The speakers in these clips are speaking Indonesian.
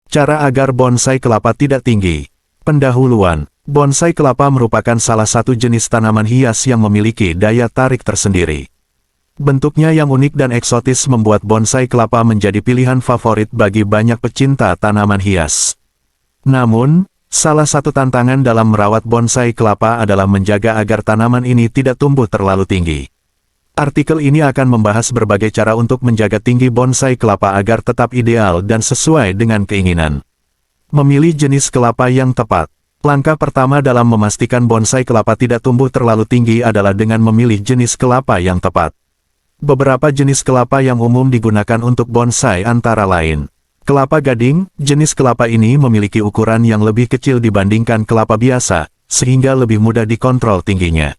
Cara agar bonsai kelapa tidak tinggi. Pendahuluan, bonsai kelapa merupakan salah satu jenis tanaman hias yang memiliki daya tarik tersendiri. Bentuknya yang unik dan eksotis membuat bonsai kelapa menjadi pilihan favorit bagi banyak pecinta tanaman hias. Namun, salah satu tantangan dalam merawat bonsai kelapa adalah menjaga agar tanaman ini tidak tumbuh terlalu tinggi. Artikel ini akan membahas berbagai cara untuk menjaga tinggi bonsai kelapa agar tetap ideal dan sesuai dengan keinginan. Memilih jenis kelapa yang tepat. Langkah pertama dalam memastikan bonsai kelapa tidak tumbuh terlalu tinggi adalah dengan memilih jenis kelapa yang tepat. Beberapa jenis kelapa yang umum digunakan untuk bonsai antara lain. Kelapa gading, jenis kelapa ini memiliki ukuran yang lebih kecil dibandingkan kelapa biasa, sehingga lebih mudah dikontrol tingginya.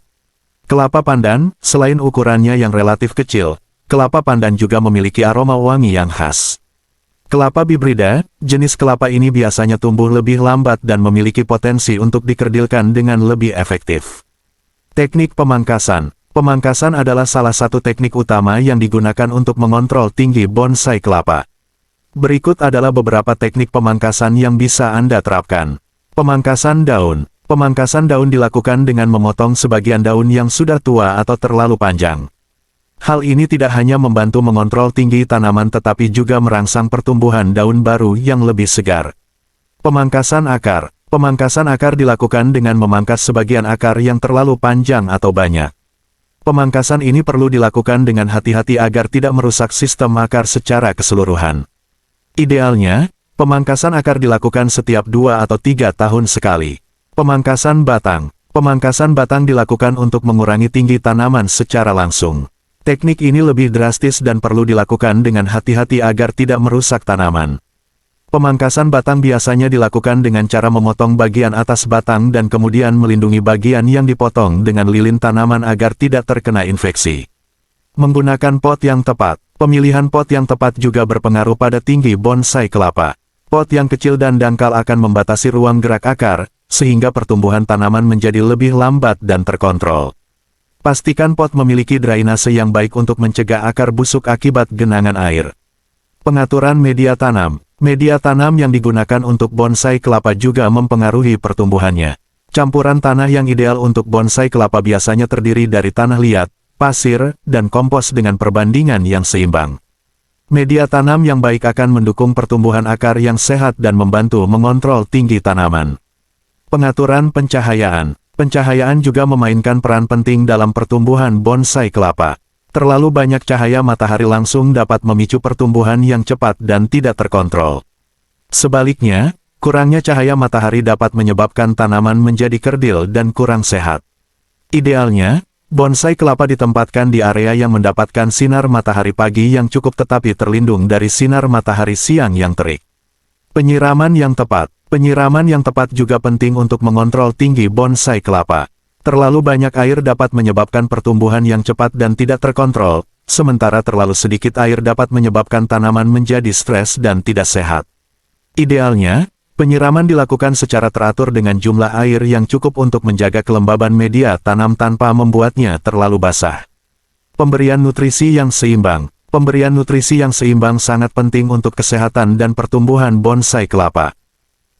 Kelapa pandan, selain ukurannya yang relatif kecil, kelapa pandan juga memiliki aroma wangi yang khas. Kelapa bibrida, jenis kelapa ini biasanya tumbuh lebih lambat dan memiliki potensi untuk dikerdilkan dengan lebih efektif. Teknik pemangkasan. Pemangkasan adalah salah satu teknik utama yang digunakan untuk mengontrol tinggi bonsai kelapa. Berikut adalah beberapa teknik pemangkasan yang bisa Anda terapkan. Pemangkasan daun. Pemangkasan daun dilakukan dengan memotong sebagian daun yang sudah tua atau terlalu panjang. Hal ini tidak hanya membantu mengontrol tinggi tanaman tetapi juga merangsang pertumbuhan daun baru yang lebih segar. Pemangkasan akar. Pemangkasan akar dilakukan dengan memangkas sebagian akar yang terlalu panjang atau banyak. Pemangkasan ini perlu dilakukan dengan hati-hati agar tidak merusak sistem akar secara keseluruhan. Idealnya, pemangkasan akar dilakukan setiap 2 atau 3 tahun sekali. Pemangkasan batang. Pemangkasan batang dilakukan untuk mengurangi tinggi tanaman secara langsung. Teknik ini lebih drastis dan perlu dilakukan dengan hati-hati agar tidak merusak tanaman. Pemangkasan batang biasanya dilakukan dengan cara memotong bagian atas batang dan kemudian melindungi bagian yang dipotong dengan lilin tanaman agar tidak terkena infeksi. Menggunakan pot yang tepat. Pemilihan pot yang tepat juga berpengaruh pada tinggi bonsai kelapa. Pot yang kecil dan dangkal akan membatasi ruang gerak akar, sehingga pertumbuhan tanaman menjadi lebih lambat dan terkontrol. Pastikan pot memiliki drainase yang baik untuk mencegah akar busuk akibat genangan air. Pengaturan media tanam. Media tanam yang digunakan untuk bonsai kelapa juga mempengaruhi pertumbuhannya. Campuran tanah yang ideal untuk bonsai kelapa biasanya terdiri dari tanah liat, pasir, dan kompos dengan perbandingan yang seimbang. Media tanam yang baik akan mendukung pertumbuhan akar yang sehat dan membantu mengontrol tinggi tanaman. Pengaturan pencahayaan. Pencahayaan juga memainkan peran penting dalam pertumbuhan bonsai kelapa. Terlalu banyak cahaya matahari langsung dapat memicu pertumbuhan yang cepat dan tidak terkontrol. Sebaliknya, kurangnya cahaya matahari dapat menyebabkan tanaman menjadi kerdil dan kurang sehat. Idealnya, bonsai kelapa ditempatkan di area yang mendapatkan sinar matahari pagi yang cukup tetapi terlindung dari sinar matahari siang yang terik. Penyiraman yang tepat. Penyiraman yang tepat juga penting untuk mengontrol tinggi bonsai kelapa. Terlalu banyak air dapat menyebabkan pertumbuhan yang cepat dan tidak terkontrol, sementara terlalu sedikit air dapat menyebabkan tanaman menjadi stres dan tidak sehat. Idealnya, penyiraman dilakukan secara teratur dengan jumlah air yang cukup untuk menjaga kelembaban media tanam tanpa membuatnya terlalu basah. Pemberian nutrisi yang seimbang. Pemberian nutrisi yang seimbang sangat penting untuk kesehatan dan pertumbuhan bonsai kelapa.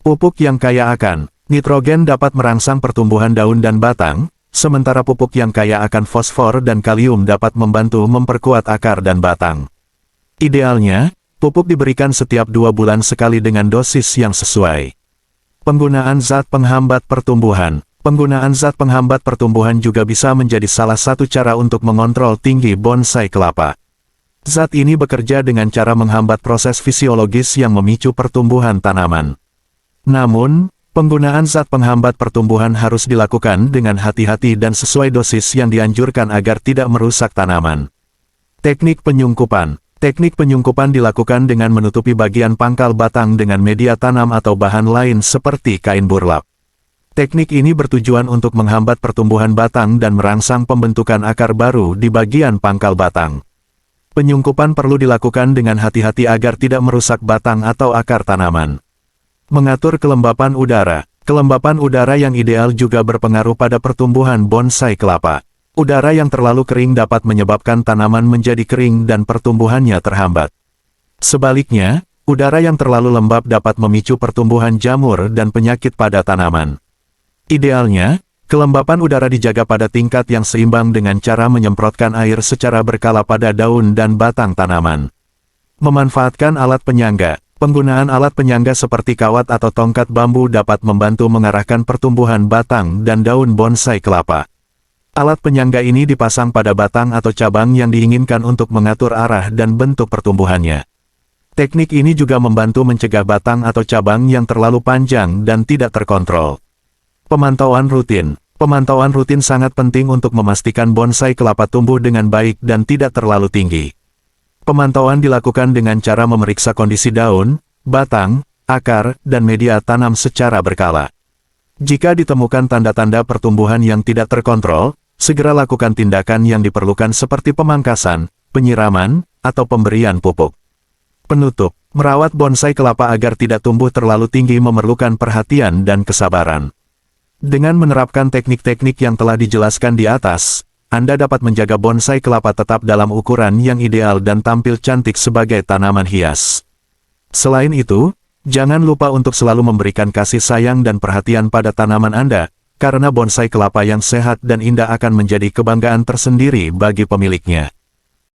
Pupuk yang kaya akan nitrogen dapat merangsang pertumbuhan daun dan batang, sementara pupuk yang kaya akan fosfor dan kalium dapat membantu memperkuat akar dan batang. Idealnya, pupuk diberikan setiap 2 bulan sekali dengan dosis yang sesuai. Penggunaan zat penghambat pertumbuhan. Penggunaan zat penghambat pertumbuhan juga bisa menjadi salah satu cara untuk mengontrol tinggi bonsai kelapa. Zat ini bekerja dengan cara menghambat proses fisiologis yang memicu pertumbuhan tanaman. Namun, penggunaan zat penghambat pertumbuhan harus dilakukan dengan hati-hati dan sesuai dosis yang dianjurkan agar tidak merusak tanaman. Teknik penyungkupan. Teknik penyungkupan dilakukan dengan menutupi bagian pangkal batang dengan media tanam atau bahan lain seperti kain burlap. Teknik ini bertujuan untuk menghambat pertumbuhan batang dan merangsang pembentukan akar baru di bagian pangkal batang. Penyungkupan perlu dilakukan dengan hati-hati agar tidak merusak batang atau akar tanaman. Mengatur kelembapan udara. Kelembapan udara yang ideal juga berpengaruh pada pertumbuhan bonsai kelapa. Udara yang terlalu kering dapat menyebabkan tanaman menjadi kering dan pertumbuhannya terhambat. Sebaliknya, Udara yang terlalu lembab dapat memicu pertumbuhan jamur dan penyakit pada tanaman. Idealnya, kelembapan udara dijaga pada tingkat yang seimbang dengan cara menyemprotkan air secara berkala pada daun dan batang tanaman. Memanfaatkan alat penyangga. Penggunaan alat penyangga seperti kawat atau tongkat bambu dapat membantu mengarahkan pertumbuhan batang dan daun bonsai kelapa. Alat penyangga ini dipasang pada batang atau cabang yang diinginkan untuk mengatur arah dan bentuk pertumbuhannya. Teknik ini juga membantu mencegah batang atau cabang yang terlalu panjang dan tidak terkontrol. Pemantauan rutin. Pemantauan rutin sangat penting untuk memastikan bonsai kelapa tumbuh dengan baik dan tidak terlalu tinggi. Pemantauan dilakukan dengan cara memeriksa kondisi daun, batang, akar, dan media tanam secara berkala. Jika ditemukan tanda-tanda pertumbuhan yang tidak terkontrol, segera lakukan tindakan yang diperlukan seperti pemangkasan, penyiraman, atau pemberian pupuk. Penutup, merawat bonsai kelapa agar tidak tumbuh terlalu tinggi memerlukan perhatian dan kesabaran. Dengan menerapkan teknik-teknik yang telah dijelaskan di atas, Anda dapat menjaga bonsai kelapa tetap dalam ukuran yang ideal dan tampil cantik sebagai tanaman hias. Selain itu, jangan lupa untuk selalu memberikan kasih sayang dan perhatian pada tanaman Anda, karena bonsai kelapa yang sehat dan indah akan menjadi kebanggaan tersendiri bagi pemiliknya.